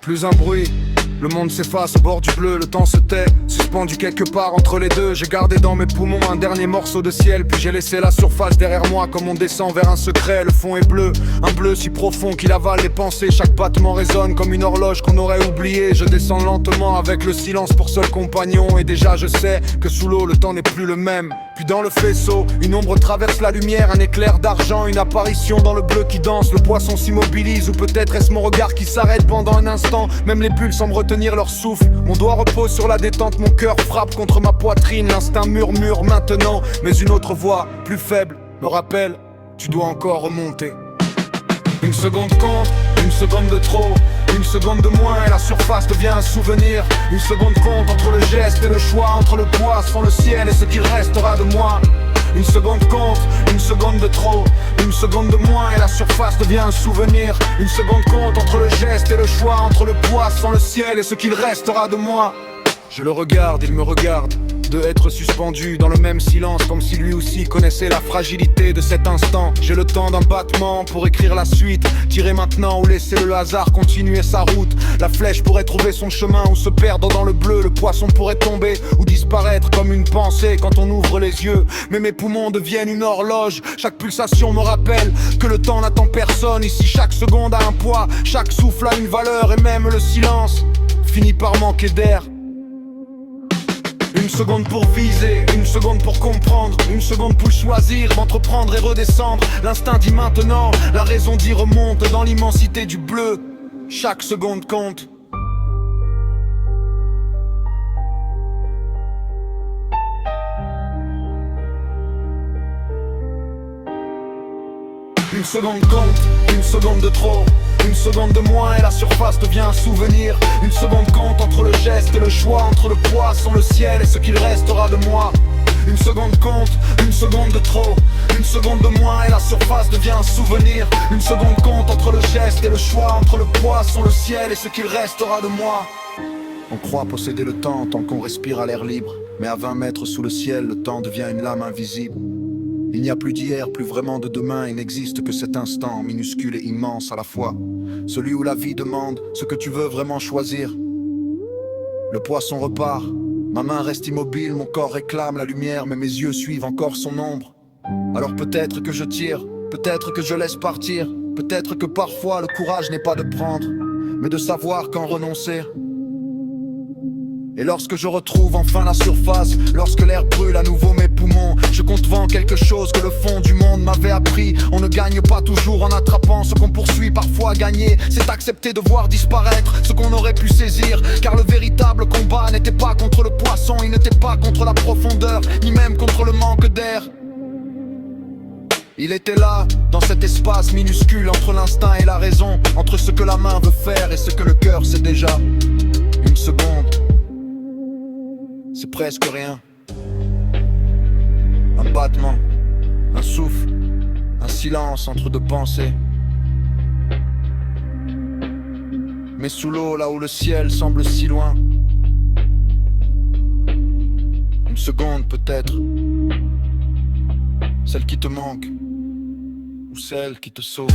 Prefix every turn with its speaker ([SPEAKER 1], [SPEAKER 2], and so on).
[SPEAKER 1] Plus un bruit, le monde s'efface au bord du bleu, le temps se tait, suspendu quelque part entre les deux. J'ai gardé dans mes poumons un dernier morceau de ciel, puis j'ai laissé la surface derrière moi comme on descend vers un secret. Le fond est bleu, un bleu si profond qu'il avale les pensées. Chaque battement résonne comme une horloge qu'on aurait oubliée. Je descends lentement avec le silence pour seul compagnon, et déjà je sais que sous l'eau le temps n'est plus le même. Puis dans le faisceau, une ombre traverse la lumière, un éclair d'argent, une apparition dans le bleu qui danse. Le poisson s'immobilise, ou peut-être est-ce mon regard qui s'arrête pendant un instant. Même les bulles semblent retenir leur souffle. Mon doigt repose sur la détente, mon cœur frappe contre ma poitrine. L'instinct murmure maintenant, mais une autre voix, plus faible, me rappelle: tu dois encore remonter. Une seconde compte, une seconde de trop, une seconde de moins et la surface devient un souvenir. Une seconde compte entre le geste et le choix, entre le poisson, le ciel et ce qu'il restera de moi. Une seconde compte, une seconde de trop, une seconde de moins et la surface devient un souvenir. Une seconde compte entre le geste et le choix, entre le poisson, le ciel et ce qu'il restera de moi. Je le regarde, il me regarde, de être suspendu dans le même silence, comme si lui aussi connaissait la fragilité de cet instant. J'ai le temps d'un battement pour écrire la suite, tirer maintenant ou laisser le hasard continuer sa route. La flèche pourrait trouver son chemin ou se perdre dans le bleu. Le poisson pourrait tomber ou disparaître comme une pensée quand on ouvre les yeux. Mais mes poumons deviennent une horloge, chaque pulsation me rappelle que le temps n'attend personne. Ici chaque seconde a un poids, chaque souffle a une valeur, et même le silence finit par manquer d'air. Une seconde pour viser, une seconde pour comprendre, une seconde pour choisir d'entreprendre et redescendre. L'instinct dit maintenant, la raison dit remonte dans l'immensité du bleu. Chaque seconde compte. Une seconde compte, une seconde de trop, une seconde de moins et la surface devient un souvenir. Une seconde compte entre le geste et le choix, entre le poisson, le ciel et ce qu'il restera de moi. Une seconde compte, une seconde de trop, une seconde de moins et la surface devient un souvenir. Une seconde compte entre le geste et le choix, entre le poisson, le ciel et ce qu'il restera de moi. On croit posséder le temps tant qu'on respire à l'air libre, mais à 20 mètres sous le ciel, le temps devient une lame invisible. Il n'y a plus d'hier, plus vraiment de demain, il n'existe que cet instant, minuscule et immense à la fois. Celui où la vie demande ce que tu veux vraiment choisir. Le poisson repart, ma main reste immobile, mon corps réclame la lumière, mais mes yeux suivent encore son ombre. Alors peut-être que je tire, peut-être que je laisse partir, peut-être que parfois le courage n'est pas de prendre, mais de savoir quand renoncer. Et lorsque je retrouve enfin la surface, lorsque l'air brûle à nouveau mes poumons, je compte devant quelque chose que le fond du monde m'avait appris. On ne gagne pas toujours en attrapant ce qu'on poursuit. Parfois gagner, c'est accepter de voir disparaître ce qu'on aurait pu saisir. Car le véritable combat n'était pas contre le poisson, il n'était pas contre la profondeur, ni même contre le manque d'air. Il était là, dans cet espace minuscule, entre l'instinct et la raison, entre ce que la main veut faire et ce que le cœur sait déjà. Une seconde, c'est presque rien. Un battement, un souffle, un silence entre deux pensées. Mais sous l'eau, là où le ciel semble si loin, une seconde peut-être, celle qui te manque ou celle qui te sauve.